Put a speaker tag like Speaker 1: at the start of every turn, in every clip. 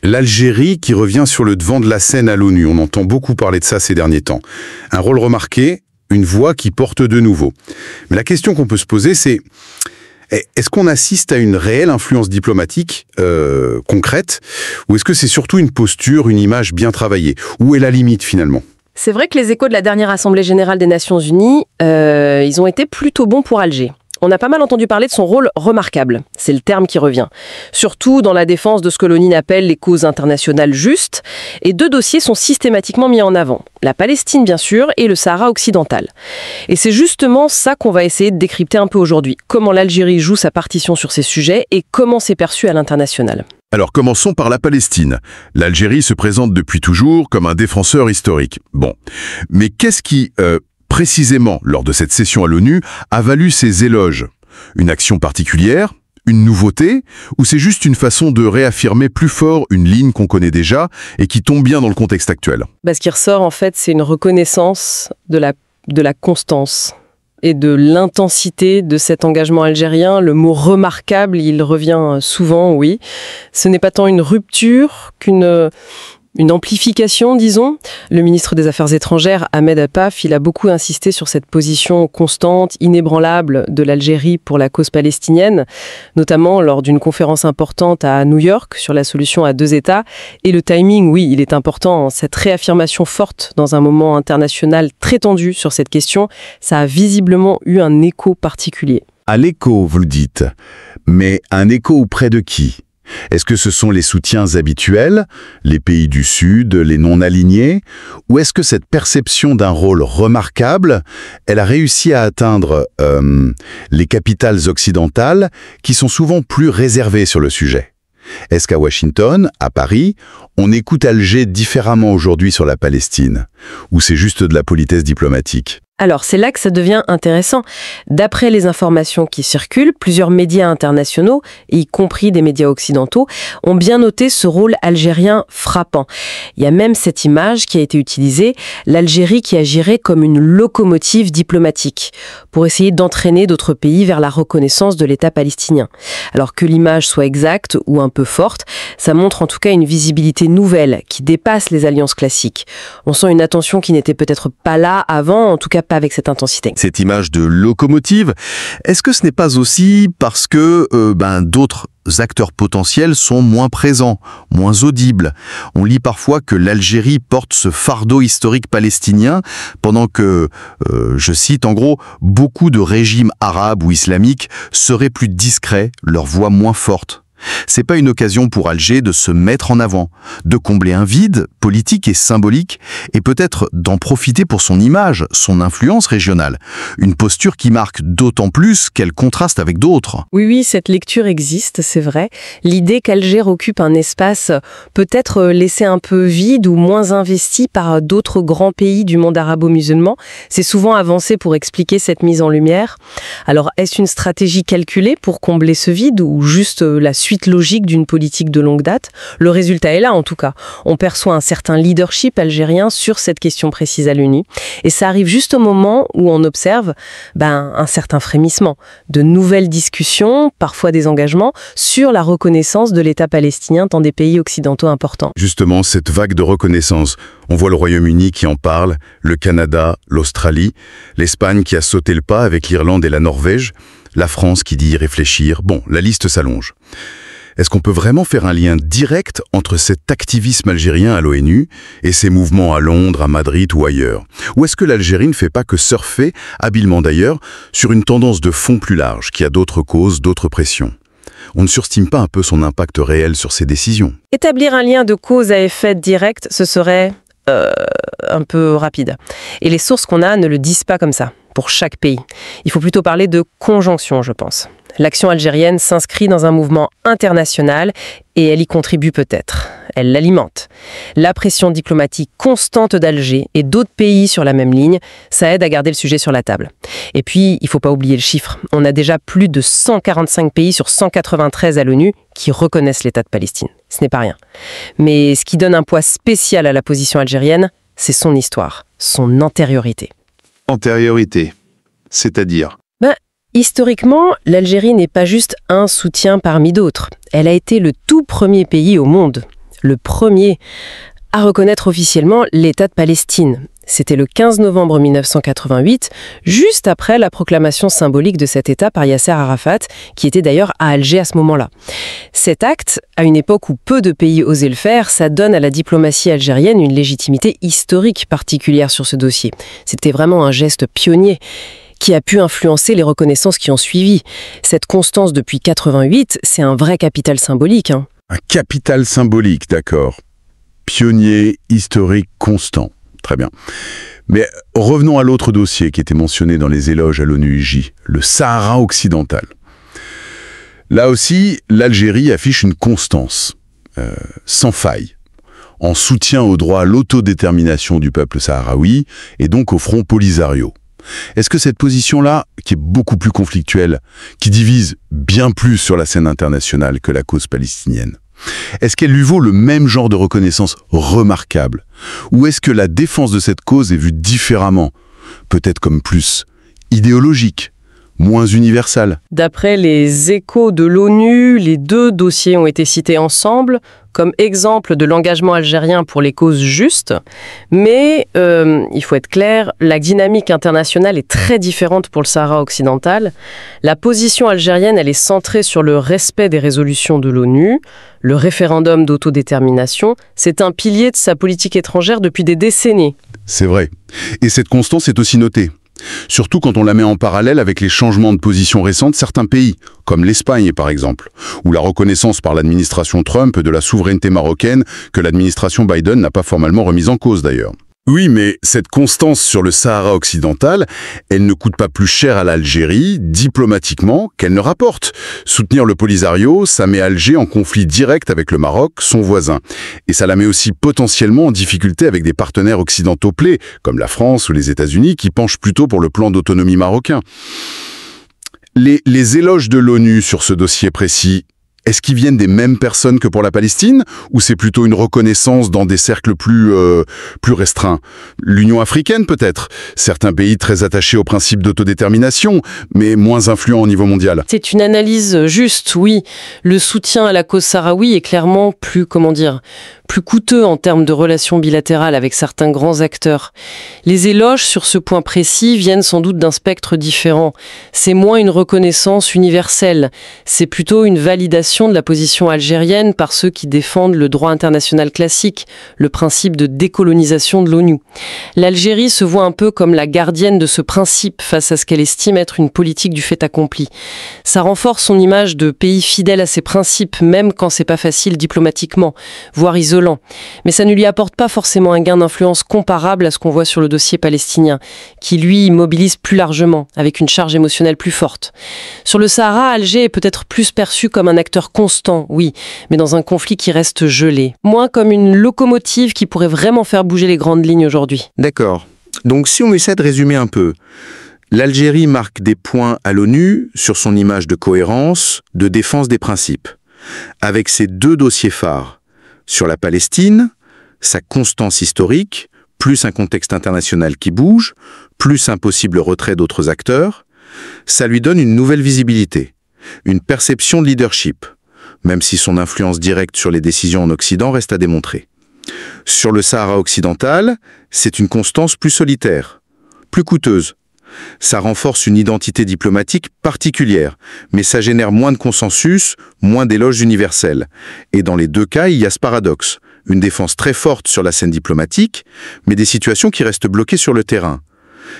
Speaker 1: L'Algérie qui revient sur le devant de la scène à l'ONU, on entend beaucoup parler de ça ces derniers temps. Un rôle remarqué, une voix qui porte de nouveau. Mais la question qu'on peut se poser, c'est est-ce qu'on assiste à une réelle influence diplomatique concrète, ou est-ce que c'est surtout une posture, une image bien travaillée? Où est la limite finalement?
Speaker 2: C'est vrai que les échos de la dernière Assemblée générale des Nations Unies, ils ont été plutôt bons pour Alger. On a pas mal entendu parler de son rôle remarquable, c'est le terme qui revient. Surtout dans la défense de ce que l'ONU appelle les causes internationales justes, et 2 dossiers sont systématiquement mis en avant. La Palestine bien sûr, et le Sahara occidental. Et c'est justement ça qu'on va essayer de décrypter un peu aujourd'hui. Comment l'Algérie joue sa partition sur ces sujets, et comment c'est perçu à l'international.
Speaker 3: Alors commençons par la Palestine. L'Algérie se présente depuis toujours comme un défenseur historique. Bon, mais qu'est-ce qui, précisément lors de cette session à l'ONU, a valu ces éloges? Une action particulière? Une nouveauté? Ou c'est juste une façon de réaffirmer plus fort une ligne qu'on connaît déjà et qui tombe bien dans le contexte actuel?
Speaker 2: Ce qui ressort en fait, c'est une reconnaissance de la constance et de l'intensité de cet engagement algérien. Le mot remarquable, il revient souvent, oui. Ce n'est pas tant une rupture qu'une amplification, disons. Le ministre des Affaires étrangères, Ahmed Attaf, il a beaucoup insisté sur cette position constante, inébranlable de l'Algérie pour la cause palestinienne, notamment lors d'une conférence importante à New York sur la solution à 2 États. Et le timing, oui, il est important. Cette réaffirmation forte dans un moment international très tendu sur cette question, ça a visiblement eu un écho particulier.
Speaker 3: À l'écho, vous le dites. Mais un écho auprès de qui? Est-ce que ce sont les soutiens habituels, les pays du Sud, les non-alignés? Ou est-ce que cette perception d'un rôle remarquable, elle a réussi à atteindre les capitales occidentales qui sont souvent plus réservées sur le sujet? Est-ce qu'à Washington, à Paris, on écoute Alger différemment aujourd'hui sur la Palestine? Ou c'est juste de la politesse diplomatique?
Speaker 2: Alors, c'est là que ça devient intéressant. D'après les informations qui circulent, plusieurs médias internationaux, y compris des médias occidentaux, ont bien noté ce rôle algérien frappant. Il y a même cette image qui a été utilisée, l'Algérie qui agirait comme une locomotive diplomatique, pour essayer d'entraîner d'autres pays vers la reconnaissance de l'État palestinien. Alors que l'image soit exacte ou un peu forte, ça montre en tout cas une visibilité nouvelle, qui dépasse les alliances classiques. On sent une attention qui n'était peut-être pas là avant, en tout cas pas avec cette intensité.
Speaker 3: Cette image de locomotive, est-ce que ce n'est pas aussi parce que d'autres acteurs potentiels sont moins présents, moins audibles? On lit parfois que l'Algérie porte ce fardeau historique palestinien pendant que, je cite en gros, beaucoup de régimes arabes ou islamiques seraient plus discrets, leur voix moins forte. C'est pas une occasion pour Alger de se mettre en avant, de combler un vide politique et symbolique, et peut-être d'en profiter pour son image, son influence régionale. Une posture qui marque d'autant plus qu'elle contraste avec d'autres.
Speaker 2: Oui, cette lecture existe, c'est vrai. L'idée qu'Alger occupe un espace peut-être laissé un peu vide ou moins investi par d'autres grands pays du monde arabo-musulman, c'est souvent avancé pour expliquer cette mise en lumière. Alors, est-ce une stratégie calculée pour combler ce vide ou juste la suite logique d'une politique de longue date? Le résultat est là en tout cas. On perçoit un certain leadership algérien sur cette question précise à l'ONU. Et ça arrive juste au moment où on observe un certain frémissement, de nouvelles discussions, parfois des engagements, sur la reconnaissance de l'État palestinien dans des pays occidentaux importants.
Speaker 1: Justement, cette vague de reconnaissance, on voit le Royaume-Uni qui en parle, le Canada, l'Australie, l'Espagne qui a sauté le pas avec l'Irlande et la Norvège, la France qui dit y réfléchir. Bon, la liste s'allonge. Est-ce qu'on peut vraiment faire un lien direct entre cet activisme algérien à l'ONU et ces mouvements à Londres, à Madrid ou ailleurs? Ou est-ce que l'Algérie ne fait pas que surfer, habilement d'ailleurs, sur une tendance de fond plus large, qui a d'autres causes, d'autres pressions? On ne surestime pas un peu son impact réel sur ces décisions?
Speaker 2: Établir un lien de cause à effet direct, ce serait un peu rapide. Et les sources qu'on a ne le disent pas comme ça, pour chaque pays. Il faut plutôt parler de conjonction, je pense. L'action algérienne s'inscrit dans un mouvement international et elle y contribue peut-être. Elle l'alimente. La pression diplomatique constante d'Alger et d'autres pays sur la même ligne, ça aide à garder le sujet sur la table. Et puis, il ne faut pas oublier le chiffre. On a déjà plus de 145 pays sur 193 à l'ONU qui reconnaissent l'État de Palestine. Ce n'est pas rien. Mais ce qui donne un poids spécial à la position algérienne, c'est son histoire, son antériorité.
Speaker 3: Antériorité, c'est-à-dire?
Speaker 2: Historiquement, l'Algérie n'est pas juste un soutien parmi d'autres. Elle a été le tout premier pays au monde, le premier à reconnaître officiellement l'État de Palestine. C'était le 15 novembre 1988, juste après la proclamation symbolique de cet État par Yasser Arafat, qui était d'ailleurs à Alger à ce moment-là. Cet acte, à une époque où peu de pays osaient le faire, ça donne à la diplomatie algérienne une légitimité historique particulière sur ce dossier. C'était vraiment un geste pionnier qui a pu influencer les reconnaissances qui ont suivi. Cette constance depuis 88, c'est un vrai capital symbolique. Un
Speaker 1: capital symbolique, d'accord. Pionnier, historique, constant. Très bien. Mais revenons à l'autre dossier qui était mentionné dans les éloges à l'ONU-IJ, le Sahara occidental. Là aussi, l'Algérie affiche une constance, sans faille, en soutien au droit à l'autodétermination du peuple sahraoui et donc au Front Polisario. Est-ce que cette position-là, qui est beaucoup plus conflictuelle, qui divise bien plus sur la scène internationale que la cause palestinienne, est-ce qu'elle lui vaut le même genre de reconnaissance remarquable? Ou est-ce que la défense de cette cause est vue différemment, peut-être comme plus idéologique, moins universelle?
Speaker 2: D'après les échos de l'ONU, les deux dossiers ont été cités ensemble comme exemple de l'engagement algérien pour les causes justes. Mais, il faut être clair, la dynamique internationale est très différente pour le Sahara occidental. La position algérienne, elle est centrée sur le respect des résolutions de l'ONU. Le référendum d'autodétermination, c'est un pilier de sa politique étrangère depuis des décennies.
Speaker 1: C'est vrai. Et cette constance est aussi notée. Surtout quand on la met en parallèle avec les changements de position récents de certains pays, comme l'Espagne par exemple, ou la reconnaissance par l'administration Trump de la souveraineté marocaine que l'administration Biden n'a pas formellement remise en cause d'ailleurs. Oui, mais cette constance sur le Sahara occidental, elle ne coûte pas plus cher à l'Algérie, diplomatiquement, qu'elle ne rapporte. Soutenir le Polisario, ça met Alger en conflit direct avec le Maroc, son voisin. Et ça la met aussi potentiellement en difficulté avec des partenaires occidentaux clés, comme la France ou les États-Unis, qui penchent plutôt pour le plan d'autonomie marocain. Les éloges de l'ONU sur ce dossier précis, est-ce qu'ils viennent des mêmes personnes que pour la Palestine, ou c'est plutôt une reconnaissance dans des cercles plus restreints? L'Union africaine peut-être? Certains pays très attachés au principe d'autodétermination, mais moins influents au niveau mondial.
Speaker 2: C'est une analyse juste, oui. Le soutien à la cause sahraoui est clairement plus coûteux en termes de relations bilatérales avec certains grands acteurs. Les éloges sur ce point précis viennent sans doute d'un spectre différent. C'est moins une reconnaissance universelle, c'est plutôt une validation de la position algérienne par ceux qui défendent le droit international classique, le principe de décolonisation de l'ONU. L'Algérie se voit un peu comme la gardienne de ce principe face à ce qu'elle estime être une politique du fait accompli. Ça renforce son image de pays fidèle à ses principes, même quand c'est pas facile diplomatiquement, voire isolant. Mais ça ne lui apporte pas forcément un gain d'influence comparable à ce qu'on voit sur le dossier palestinien, qui lui mobilise plus largement, avec une charge émotionnelle plus forte. Sur le Sahara, Alger est peut-être plus perçu comme un acteur constant, oui, mais dans un conflit qui reste gelé. Moins comme une locomotive qui pourrait vraiment faire bouger les grandes lignes aujourd'hui.
Speaker 3: D'accord. Donc si on essaie de résumer un peu, l'Algérie marque des points à l'ONU sur son image de cohérence, de défense des principes. Avec ces deux dossiers phares, sur la Palestine, sa constance historique, plus un contexte international qui bouge, plus un possible retrait d'autres acteurs, ça lui donne une nouvelle visibilité, une perception de leadership, même si son influence directe sur les décisions en Occident reste à démontrer. Sur le Sahara occidental, c'est une constance plus solitaire, plus coûteuse. Ça renforce une identité diplomatique particulière, mais ça génère moins de consensus, moins d'éloges universels. Et dans les deux cas, il y a ce paradoxe. Une défense très forte sur la scène diplomatique, mais des situations qui restent bloquées sur le terrain.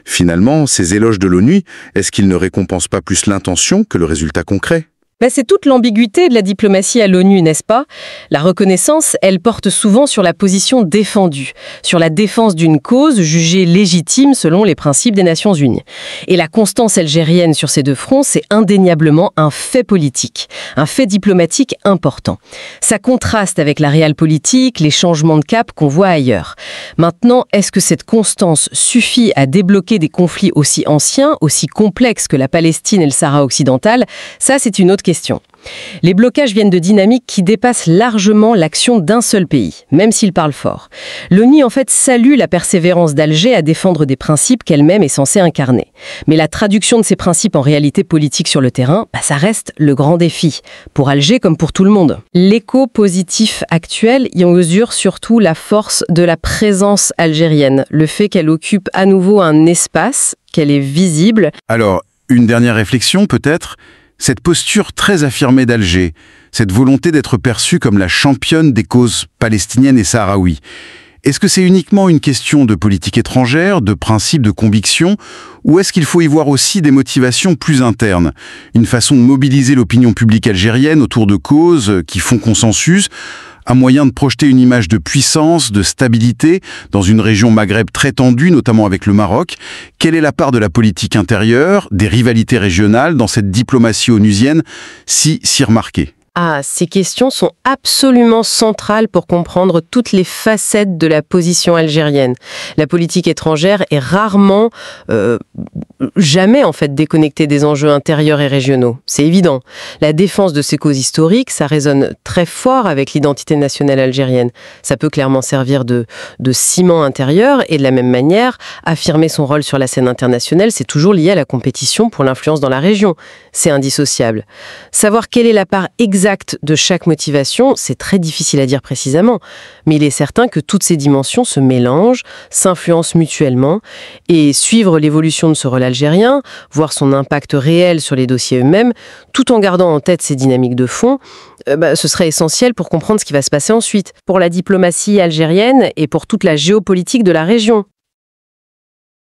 Speaker 3: Finalement, ces éloges de l'ONU, est-ce qu'ils ne récompensent pas plus l'intention que le résultat concret ?
Speaker 2: C'est toute l'ambiguïté de la diplomatie à l'ONU, n'est-ce pas? La reconnaissance, elle porte souvent sur la position défendue, sur la défense d'une cause jugée légitime selon les principes des Nations Unies. Et la constance algérienne sur ces deux fronts, c'est indéniablement un fait politique, un fait diplomatique important. Ça contraste avec la réelle politique, les changements de cap qu'on voit ailleurs. Maintenant, est-ce que cette constance suffit à débloquer des conflits aussi anciens, aussi complexes que la Palestine et le Sahara occidental? Ça, c'est une autre question. Les blocages viennent de dynamiques qui dépassent largement l'action d'un seul pays, même s'il parle fort. L'ONU, en fait, salue la persévérance d'Alger à défendre des principes qu'elle-même est censée incarner. Mais la traduction de ces principes en réalité politique sur le terrain, ça reste le grand défi, pour Alger comme pour tout le monde. L'écho positif actuel y mesure surtout la force de la présence algérienne, le fait qu'elle occupe à nouveau un espace, qu'elle est visible.
Speaker 1: Alors, une dernière réflexion peut-être. Cette posture très affirmée d'Alger, cette volonté d'être perçue comme la championne des causes palestiniennes et sahraouis, est-ce que c'est uniquement une question de politique étrangère, de principe, de conviction, ou est-ce qu'il faut y voir aussi des motivations plus internes, une façon de mobiliser l'opinion publique algérienne autour de causes qui font consensus, un moyen de projeter une image de puissance, de stabilité, dans une région Maghreb très tendue, notamment avec le Maroc? Quelle est la part de la politique intérieure, des rivalités régionales, dans cette diplomatie onusienne si remarquée?
Speaker 2: Ces questions sont absolument centrales pour comprendre toutes les facettes de la position algérienne. La politique étrangère est rarement, jamais en fait, déconnectée des enjeux intérieurs et régionaux. C'est évident. La défense de ces causes historiques, ça résonne très fort avec l'identité nationale algérienne. Ça peut clairement servir de ciment intérieur et de la même manière, affirmer son rôle sur la scène internationale, c'est toujours lié à la compétition pour l'influence dans la région. C'est indissociable. Savoir quelle est la part exacte de chaque motivation, c'est très difficile à dire précisément, mais il est certain que toutes ces dimensions se mélangent, s'influencent mutuellement, et suivre l'évolution de ce rôle algérien, voir son impact réel sur les dossiers eux-mêmes, tout en gardant en tête ces dynamiques de fond, ce serait essentiel pour comprendre ce qui va se passer ensuite, pour la diplomatie algérienne et pour toute la géopolitique de la région.